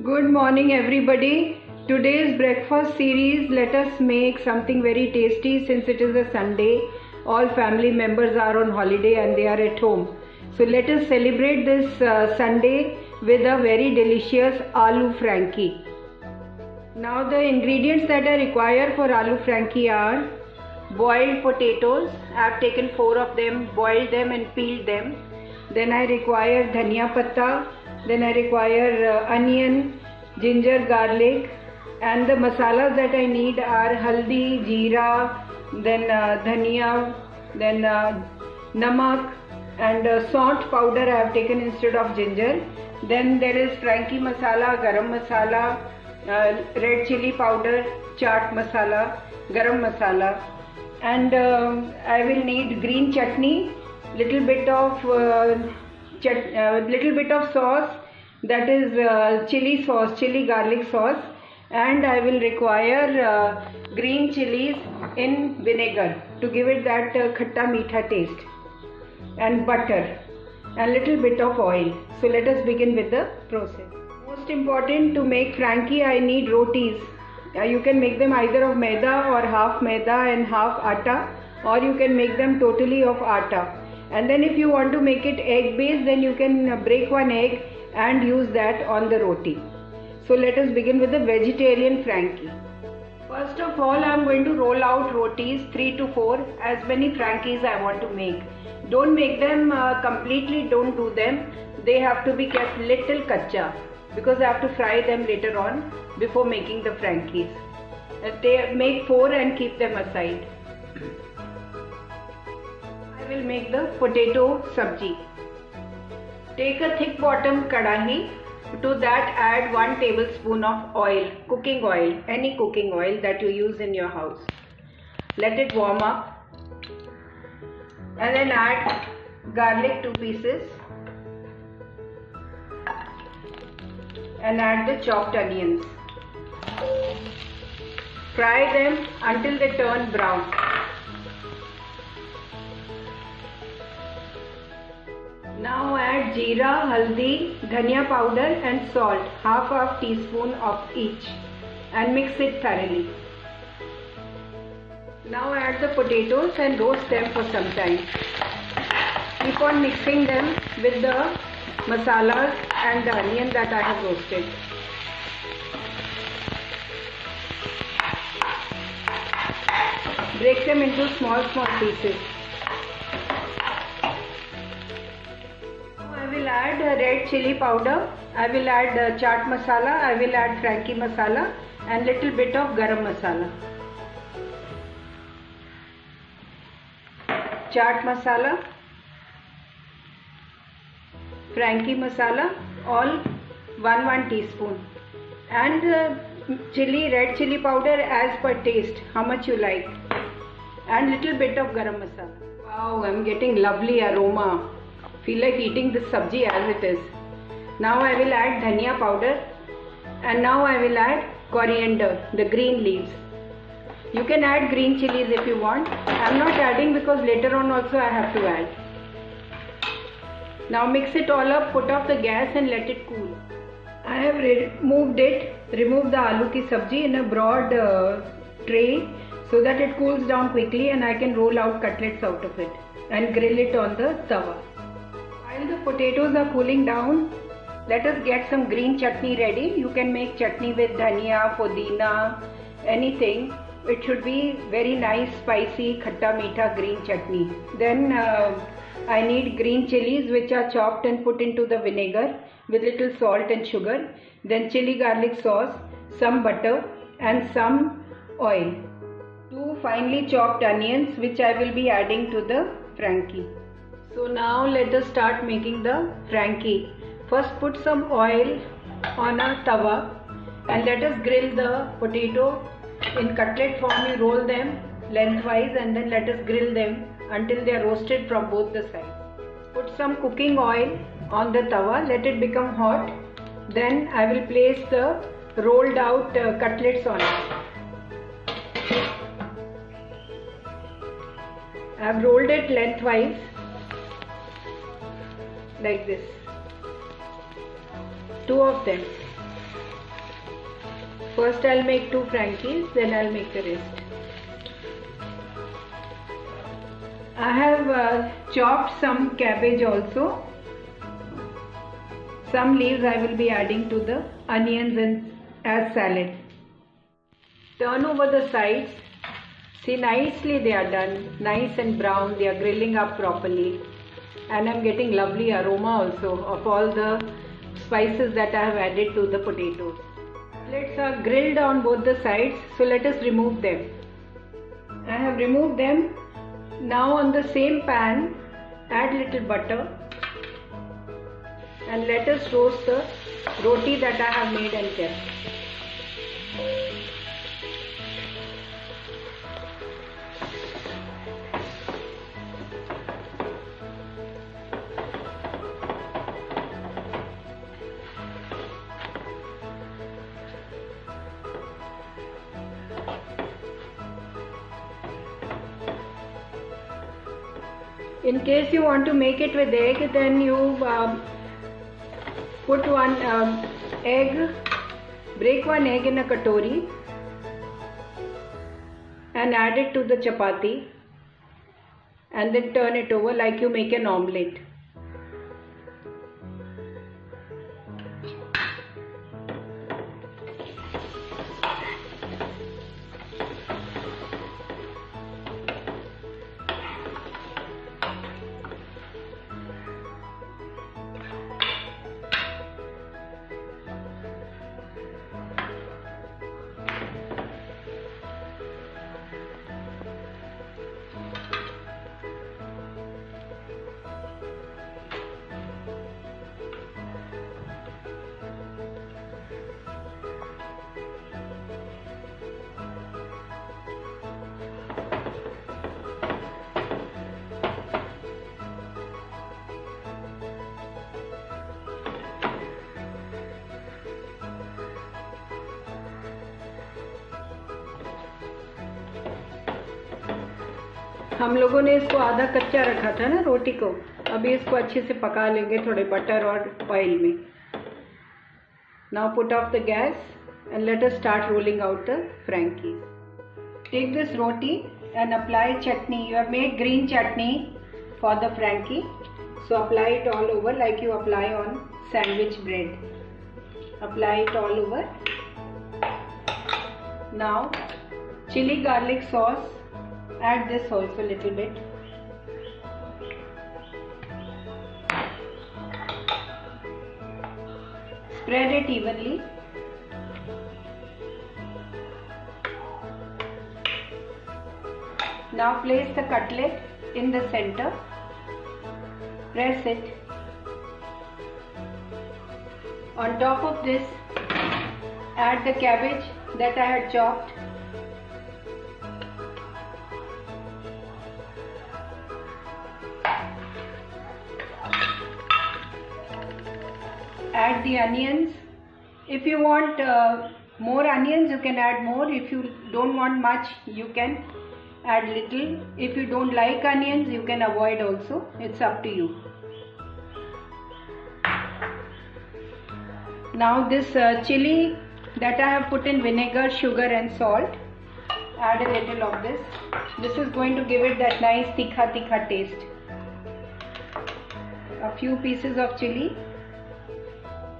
Good morning everybody. Today's breakfast series, let us make something very tasty since it is a Sunday. All family members are on holiday and they are at home. So let us celebrate this Sunday with a very delicious aloo frankie. Now the ingredients that I require for aloo frankie are boiled potatoes. I have taken 4 of them, boiled them and peeled them. Then I require dhania patta. Then I require onion, ginger, garlic, and the masalas that I need are haldi, jeera, then dhania, then namak and salt powder I have taken instead of ginger. Then there is frankie masala, garam masala, red chili powder, chaat masala, garam masala, and I will need green chutney, little bit of sauce, that is chili sauce, chili garlic sauce, and I will require green chilies in vinegar to give it that khatta meetha taste, and butter and little bit of oil. So let us begin with the process. Most important, to make frankie I need rotis. You can make them either of maida or half maida and half atta, or you can make them totally of atta. And then if you want to make it egg based, then you can break one egg and use that on the roti. So let us begin with the vegetarian frankie. First of all, I am going to roll out rotis 3 to 4, as many frankies I want to make. Don't make them completely, don't do them. They have to be kept little kacha because I have to fry them later on before making the frankies. They make 4 and keep them aside. I will make the potato sabji. Take a thick bottom kadahi. To that add 1 tablespoon of oil, cooking oil, any cooking oil that you use in your house. Let it warm up and then add garlic 2 pieces and add the chopped onions. Fry them until they turn brown. Now add jeera, haldi, dhania powder and salt, half teaspoon of each, and mix it thoroughly. Now add the potatoes and roast them for some time. Keep on mixing them with the masalas and the onion that I have roasted. Break them into small pieces. I will add red chili powder, I will add chaat masala, I will add frankie masala and little bit of garam masala. Chaat masala, frankie masala, all 1 teaspoon, and red chili powder as per taste, how much you like, and little bit of garam masala. Wow, I am getting lovely aroma. Feel like eating this sabji as it is. Now I will add dhania powder, and now I will add coriander, the green leaves. You can add green chilies if you want. I am not adding because later on also I have to add. Now mix it all up, put off the gas and let it cool. I have removed the aloo ki sabji in a broad tray so that it cools down quickly and I can roll out cutlets out of it and grill it on the tawa. While the potatoes are cooling down, let us get some green chutney ready. You can make chutney with dhania, pudina, anything. It should be very nice, spicy, khatta meetha green chutney. Then I need green chilies which are chopped and put into the vinegar with little salt and sugar. Then chili garlic sauce, some butter and some oil. 2 finely chopped onions which I will be adding to the frankie. So now let us start making the frankie. First put some oil on a tawa and let us grill the potato in cutlet form. You roll them lengthwise and then let us grill them until they are roasted from both the sides. Put some cooking oil on the tawa, let it become hot. Then I will place the rolled out cutlets on it. I have rolled it lengthwise like this, 2 of them. first I'll make 2 Frankies, then I'll make the rest. I have chopped some cabbage also. Some leaves I will be adding to the onions and as salad. Turn over the sides. See, nicely they are done, nice and brown, they are grilling up properly, and I'm getting lovely aroma also of all the spices that I have added to the potatoes. Let's are grilled on both the sides, so let us remove them. I have removed them. Now on the same pan, add little butter and let us roast the roti that I have made and kept. In case you want to make it with egg, then you put one egg, break one egg in a katori and add it to the chapati and then turn it over like you make an omelette. हम लोगों ने इसको आधा कच्चा रखा था ना रोटी को, अभी इसको अच्छे से पका लेंगे थोड़े बटर और ऑयल में. Now put off the gas and let us start rolling out the Frankies. Take this roti and apply chutney. You have made green chutney for the Frankie, so apply it all over like you apply on sandwich bread. Apply it all over. Now chili garlic sauce. Add this also a little bit. Spread it evenly. Now place the cutlet in the center. Press it. On top of this, add the cabbage that I had chopped. Add the onions. If you want more onions, you can add more. If you don't want much, you can add little. If you don't like onions, you can avoid also. It's up to you. Now this chili that I have put in vinegar, sugar and salt, add a little of this. This is going to give it that nice tikha taste. A few pieces of chili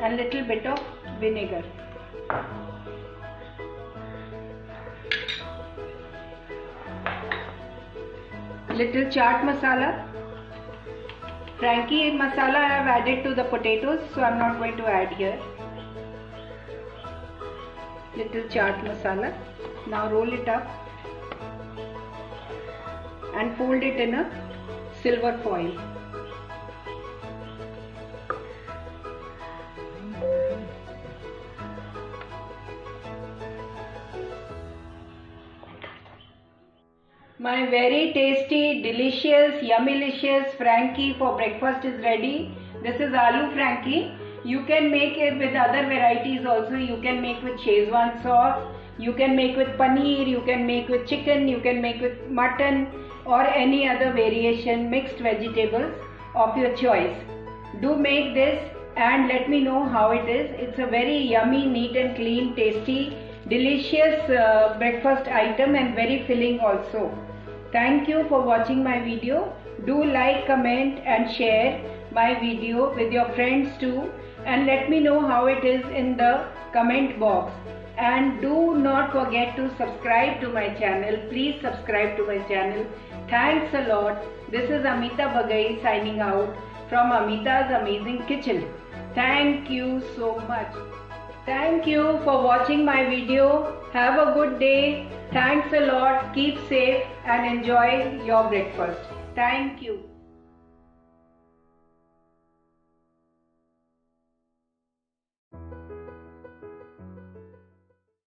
and little bit of vinegar. Little chaat masala. Frankie masala I have added to the potatoes, so I am not going to add here. Little chaat masala. Now roll it up and fold it in a silver foil. My very tasty, delicious, yummylicious Frankie for breakfast is ready. This is aloo Frankie. You can make it with other varieties also. You can make with Szechuan sauce. You can make with paneer. You can make with chicken. You can make with mutton or any other variation, mixed vegetables of your choice. Do make this and let me know how it is. It's a very yummy, neat and clean, tasty delicious breakfast item and very filling also. Thank you for watching my video. Do like, comment and share my video with your friends too, and let me know how it is in the comment box. And do not forget to subscribe to my channel. Please subscribe to my channel. Thanks a lot. This is Amita Bagai signing out from Amita's Amazing Kitchen. Thank you so much. Thank you for watching my video. Have a good day. Thanks a lot. Keep safe and enjoy your breakfast. Thank you.